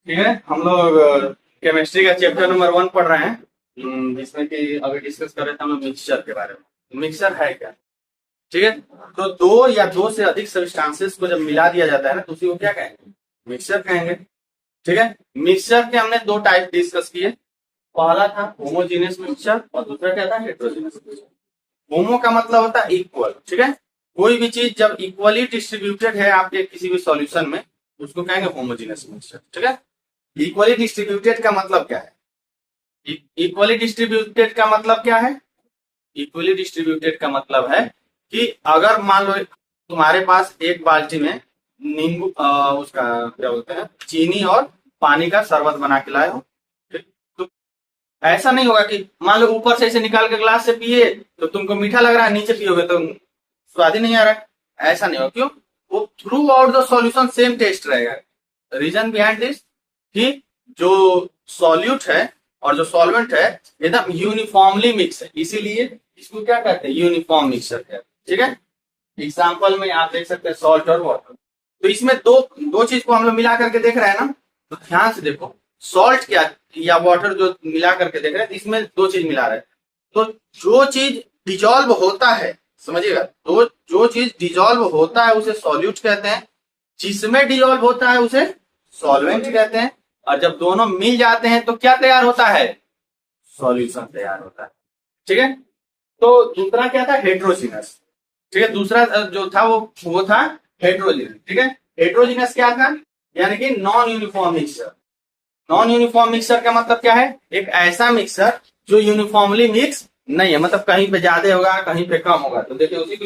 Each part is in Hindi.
ठीक है। हम लोग केमिस्ट्री का चैप्टर नंबर 1 पढ़ रहे हैं, जिसमें कि अभी डिस्कस कर रहे थे हम लोग मिक्सचर के बारे में। मिक्सचर है क्या? ठीक है। तो दो या दो से अधिक सब्सटेंसेस को जब मिला दिया जाता है ना, तो उसी को क्या कहेंगे? मिक्सचर कहेंगे। ठीक है। मिक्सचर के हमने दो टाइप डिस्कस किए। पहला था होमोजीनियस मिक्सचर और दूसरा क्या था? Heterogeneous mixture. होमो का मतलब होता है इक्वल। ठीक है। कोई भी चीज जब इक्वली डिस्ट्रीब्यूटेड है आपके किसी भी सॉल्यूशन में, उसको कहेंगे होमोजीनियस मिक्सचर। ठीक है। इक्वली डिस्ट्रीब्यूटेड का मतलब क्या है? इक्वली डिस्ट्रीब्यूटेड का मतलब क्या है? इक्वली डिस्ट्रीब्यूटेड का मतलब है कि अगर मान लो तुम्हारे पास एक बाल्टी में नींबू उसका क्या बोलते हैं, चीनी और पानी का शरबत बना के लाए हो। ठीक? तो ऐसा नहीं होगा कि मान लो ऊपर से इसे निकाल के ग्लास से पिए तो तुमको मीठा लग रहा है, नीचे पियोगे तो स्वाद ही नहीं आ रहा है। ऐसा नहीं होगा। क्यों? वो throughout the solution same taste रहेगा। रीजन बिहाइंड दिस कि जो सॉल्यूट है और जो सॉल्वेंट है एकदम यूनिफॉर्मली मिक्स है, इसीलिए इसको क्या कहते हैं? यूनिफॉर्म मिक्सचर कहते हैं। ठीक है। एग्जाम्पल में आप देख सकते हैं सॉल्ट और वाटर। तो इसमें दो दो चीज को हम लोग मिला करके देख रहे हैं ना, तो ध्यान से देखो। सॉल्ट क्या या वाटर जो मिला करके देख रहे हैं, इसमें दो चीज मिला रहे हैं। तो जो चीज डिजॉल्व होता है, समझिएगा, तो जो चीज डिजॉल्व होता है उसे सॉल्यूट कहते हैं, जिसमें डिजॉल्व होता है उसे सॉल्वेंट कहते हैं। और जब दोनों मिल जाते हैं तो क्या तैयार होता है? सॉल्यूशन तैयार होता है। ठीक है। तो दूसरा क्या था? हेट्रोजीनस। ठीक है। दूसरा जो था वो था हेट्रोजीनस। ठीक है। हेट्रोजीनस क्या था? यानी कि non uniform mixture. Non uniform mixture का मतलब क्या है? एक ऐसा मिक्सचर जो यूनिफॉर्मली मिक्स नहीं है, मतलब कहीं पे ज्यादा होगा कहीं पे कम होगा। तो देखिए उसी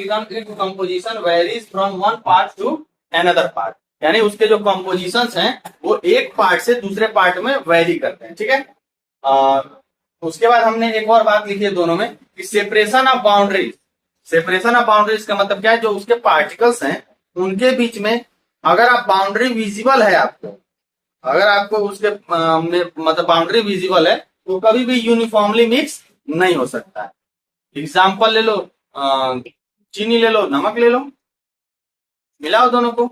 को composition varies from one part two another part, यानी उसके जो कंपोजिशंस हैं वो एक पार्ट से दूसरे पार्ट में वेरी करते हैं। ठीक है। उसके बाद हमने एक और बात लिखी है दोनों में कि separation of boundaries. Separation of boundaries का मतलब क्या है? जो उसके पार्टिकल्स हैं उनके बीच में अगर आप बाउंड्री विजिबल है आपको, अगर आपको उसके मतलब बाउंड्री विजिबल है तो कभी भी यूनिफॉर्मली मिक्स नहीं हो सकता है। एग्जाम्पल ले लो, चीनी ले लो, नमक ले लो, मिलाओ दोनों को,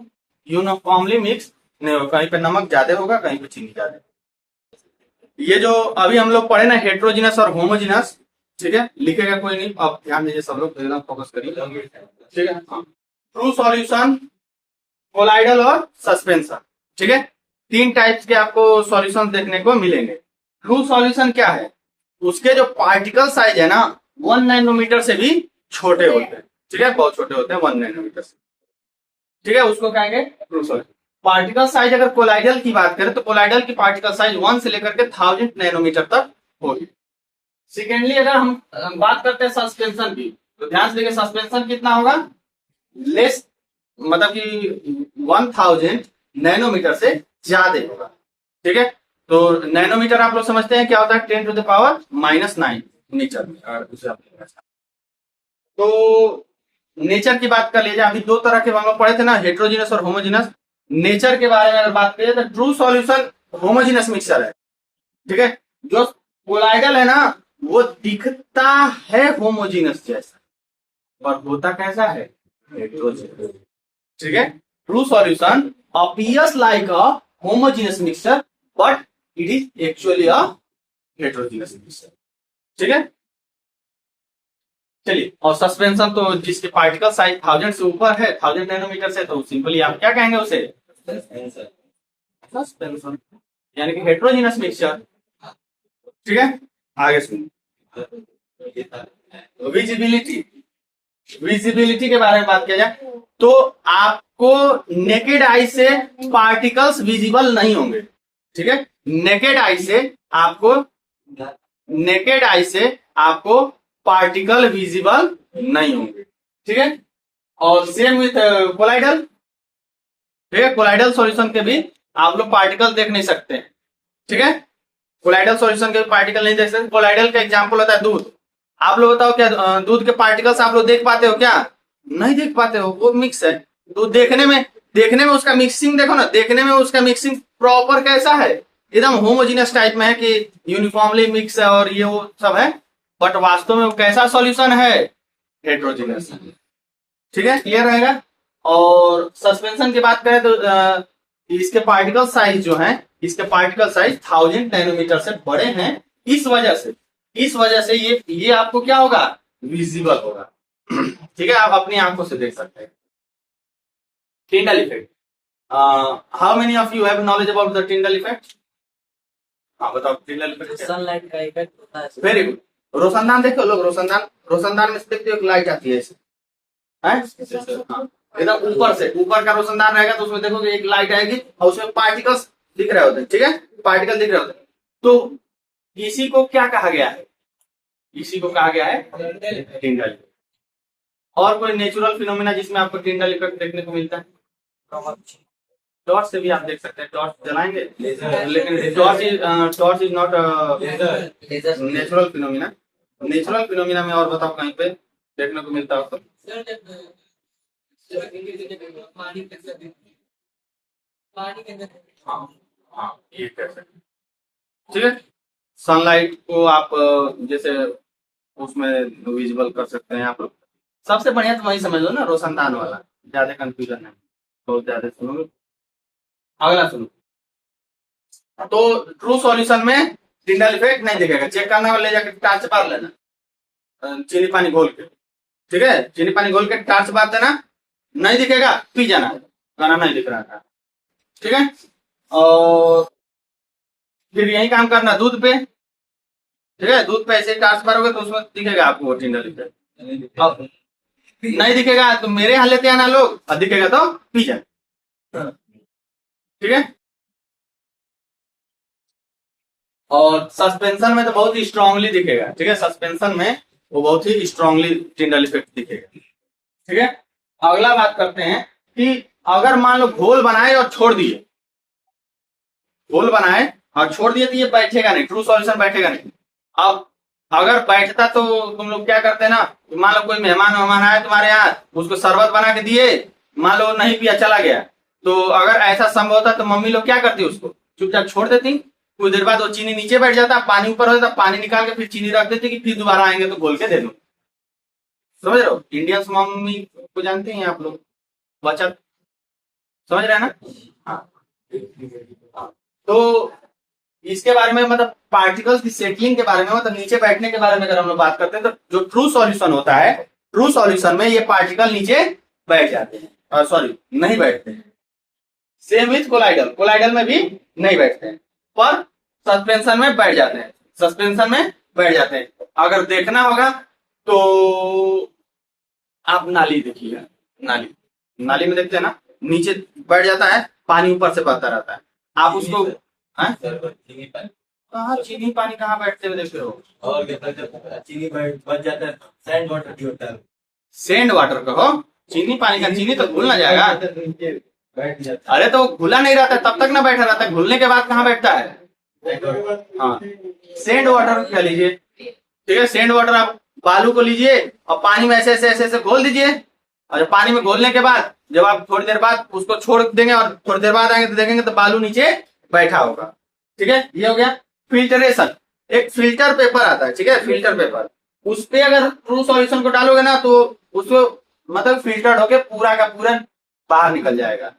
यूनिफॉर्मली मिक्स नहीं होगा। कहीं पे नमक ज्यादा होगा, कहीं पे चीनी ज्यादा। ये जो अभी हम लोग पढ़े ना, हेट्रोजीनस और होमोजीनस, ठीक है, लिखेगा कोई नहीं, अब ध्यान दीजिए सब लोग, फोकस करिए। ठीक है। ट्रू सॉल्यूशन, कोलाइडल और सस्पेंशन। ठीक है। तीन टाइप्स के आपको सॉल्यूशन देखने को मिलेंगे। ट्रू सॉल्यूशन क्या है? उसके जो पार्टिकल साइज है ना 1 नैनोमीटर से भी छोटे होते हैं। ठीक है, बहुत छोटे होते हैं, 1 नैनोमीटर से। ठीक है, उसको कहेंगे ट्रू सॉल्यूशन। पार्टिकल साइज अगर कोलाइडल की बात करें तो कोलाइडल की पार्टिकल साइज 1 से लेकर के 1000 नैनोमीटर तक होगी। सेकेंडली अगर हम बात करते हैं सस्पेंशन की, तो ध्यान से देखिए सस्पेंशन कितना होगा? लेस, मतलब कि 1000 नैनोमीटर से ज्यादा होगा। ठीक है। तो नैनोमीटर आप लोग समझते हैं क्या होता है? 10⁻⁹ मीटर। तो नेचर की बात कर लीजिए। अभी दो तरह के हम लोग पढ़े थे ना, हेट्रोजीनस और होमोजीनस। नेचर के बारे में अगर बात करें तो ट्रू सॉल्यूशन होमोजीनस मिक्सचर है। ठीक है। जो कोलाइडल है ना वो दिखता है होमोजीनस जैसा, पर होता कैसा है? हेट्रोजीनस। ठीक है। True solution appears like a homogeneous mixture but it is actually a heterogeneous mixture। ठीक है। चलिए, और सस्पेंशन तो जिसके पार्टिकल साइज 1000 से ऊपर है, 1000 नैनोमीटर से, तो सिंपली आप क्या कहेंगे उसे? सस्पेंशन, यानी कि हेट्रोजीनस मिक्सचर। ठीक है। आगे सुनिए, विजिबिलिटी। विजिबिलिटी के बारे में बात किया जाए तो आपको नेकेड आई से पार्टिकल्स विजिबल नहीं होंगे। ठीक है। नेकेड आई से आपको पार्टिकल विजिबल नहीं होंगे। ठीक है। और सेम विथ कोलाइडल। ठीक है। कोलाइडल सॉल्यूशन के भी आप लोग पार्टिकल देख नहीं सकते। ठीक है। कोलाइडल सॉल्यूशन के पार्टिकल नहीं देख सकते। कोलाइडल का एग्जांपल होता है दूध। आप लोग बताओ क्या दूध के पार्टिकल्स आप लोग देख पाते हो क्या? नहीं देख पाते हो, वो मिक्स है। तो देखने में उसका मिक्सिंग देखो ना, देखने में उसका मिक्सिंग प्रॉपर कैसा है? एकदम होमोजीनियस टाइप में है कि यूनिफॉर्मली मिक्स है और ये वो सब है, बट वास्तव में वो कैसा सॉल्यूशन है? हेट्रोजीनियस। ठीक है, क्लियर रहेगा। और सस्पेंशन की बात करें तो इसके पार्टिकल साइज जो है इसके पार्टिकल साइज 1000 नैनोमीटर से बड़े हैं। इस वजह से ये आपको क्या होगा, विजिबल होगा। ठीक है, आप अपनी आंखों से देख सकते हैं। Tyndall effect, how many of you have knowledge about the Tyndall effect? हाँ बताओ, टिंडल इफेक्ट सनलाइट का इफेक्ट होता है। Very good. रोशनदान देखो लोग, रोशनदान में से देखते हो एक लाइट आती है ऐसे, हाँ, एकदम ऊपर का रोशनदान रहेगा तो उसमें देखोगे एक लाइट आएगी और उसमें पार्टिकल्स दिख रहे होते हैं। ठीक है, पार्टिकल दिख रहे होते हैं। तो इसी को क्या कहा गया है? इसी को कहा गया है टिंडल। और कोई नेचुरल फिनोमिना जिसमें आपको टिंडल इफेक्ट देखने को मिलता है? टॉर्च से भी आप देख सकते हैं, टॉर्च जलाएंगे लेकिन torch is not natural phenomena. Natural phenomena में और बताओ कहीं पे देखने को मिलता हो तो? हाँ, ये कर सकते। ठीक है, सनलाइट को आप जैसे उसमें विजिबल कर सकते हैं आप लोग। सबसे बढ़िया तो वही समझ लो ना, रोशनदान वाला, ज्यादा कंफ्यूजन है बहुत ज्यादा। सुनो अगला सुनो। तो ट्रू सॉल्यूशन में टिंडल इफेक्ट नहीं दिखेगा। चेक करना है, ले जाकर टार्च मार लेना चीनी पानी घोल के। ठीक है, चीनी पानी घोल के टार्च मार देना, नहीं दिखेगा पी जाना, गाना नहीं दिख रहा था। ठीक है, और फिर यही काम करना दूध पे। ठीक है, दूध पे ऐसे टार्च मारोगे तो उसमें दिखेगा आपको टिंडल इफेक्ट। नहीं दिखेगा तो मेरे यहाँ लेते आना लोग, और दिखेगा तो पी जाना। ठीक है, और सस्पेंशन में तो बहुत ही स्ट्रांगली दिखेगा। ठीक है, सस्पेंशन में वो बहुत ही स्ट्रांगली टिंडल इफेक्ट दिखेगा। ठीक है, अगला बात करते हैं कि अगर मान लो घोल बनाए और छोड़ दिए, घोल बनाए और छोड़ दिए तो ये बैठेगा नहीं, ट्रू सॉल्यूशन बैठेगा नहीं। अब अगर बैठता तो तुम लोग क्या करते ना, मान लो कोई मेहमान आया तुम्हारे यहाँ, उसको शरबत बना के दिए, मान लो नहीं पिया चला गया, तो अगर ऐसा संभव होता तो मम्मी लोग क्या करती, उसको चुपचाप छोड़ देती। कुछ देर बाद वो चीनी नीचे बैठ जाता, पानी ऊपर हो जाता, पानी निकाल के फिर चीनी रख देती कि फिर दोबारा आएंगे तो घोल के दे दो। समझ रहे हो, इंडियंस मम्मी को जानते हैं आप लोग, बचत, समझ रहे हैं ना? हाँ, तो इसके बारे में मतलब पार्टिकल्स की सेटलिंग के बारे में, मतलब नीचे बैठने के बारे में अगर हम लोग बात करते हैं तो जो ट्रू सॉल्यूशन होता है, ट्रू सॉल्यूशन में ये पार्टिकल नीचे बैठ जाते हैं, सॉरी नहीं बैठते हैं। सेम विथ कोलाइडल, कोलाइडल में भी नहीं बैठते हैं, पर सस्पेंशन में बैठ जाते हैं, सस्पेंशन में बैठ जाते हैं। अगर देखना होगा तो आप नाली देखिएगा, नाली में देखते हैं ना, नीचे बैठ जाता है, पानी ऊपर से बहता रहता है। आप उसको कहाँ चीनी पानी कहाँ बैठते हुए देख रहे हो? और चीनी बच जाता है, सैंड वाटर भी होता है। सैंड वाटर कहो, चीनी पानी का चीनी तो घुल ना जाएगा। अरे तो घुला नहीं रहता तब तक ना बैठा रहता, घुलने के बाद कहाँ बैठता है? हाँ, सैंड वाटर क्या लीजिए। ठीक है, सैंड वाटर आप बालू को लीजिए और पानी में ऐसे ऐसे घोल दीजिए, और पानी में घोलने के बाद जब आप थोड़ी देर बाद उसको छोड़ देंगे और थोड़ी देर बाद आएंगे तो देखेंगे तो बालू नीचे बैठा होगा। ठीक है, ये हो गया फिल्टरेशन। एक फिल्टर पेपर आता है, ठीक है, फिल्टर पेपर, उस पे अगर ट्रू सॉल्यूशन को डालोगे ना तो उसको मतलब फिल्टर्ड होके पूरा का पूरा बाहर निकल जाएगा।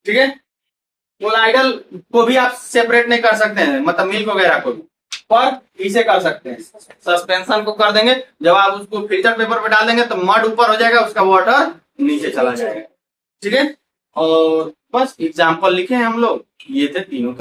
ठीक है, कोलाइडल को भी आप सेपरेट नहीं कर सकते हैं, मतलब मिल्क वगैरह को भी, पर इसे कर सकते हैं। सस्पेंशन को कर देंगे, जब आप उसको फिल्टर पेपर पे डाल देंगे तो मड ऊपर हो जाएगा, उसका वाटर नीचे चला जाएगा। ठीक है, और बस एग्जाम्पल लिखे हैं हम लोग, ये थे तीनों के।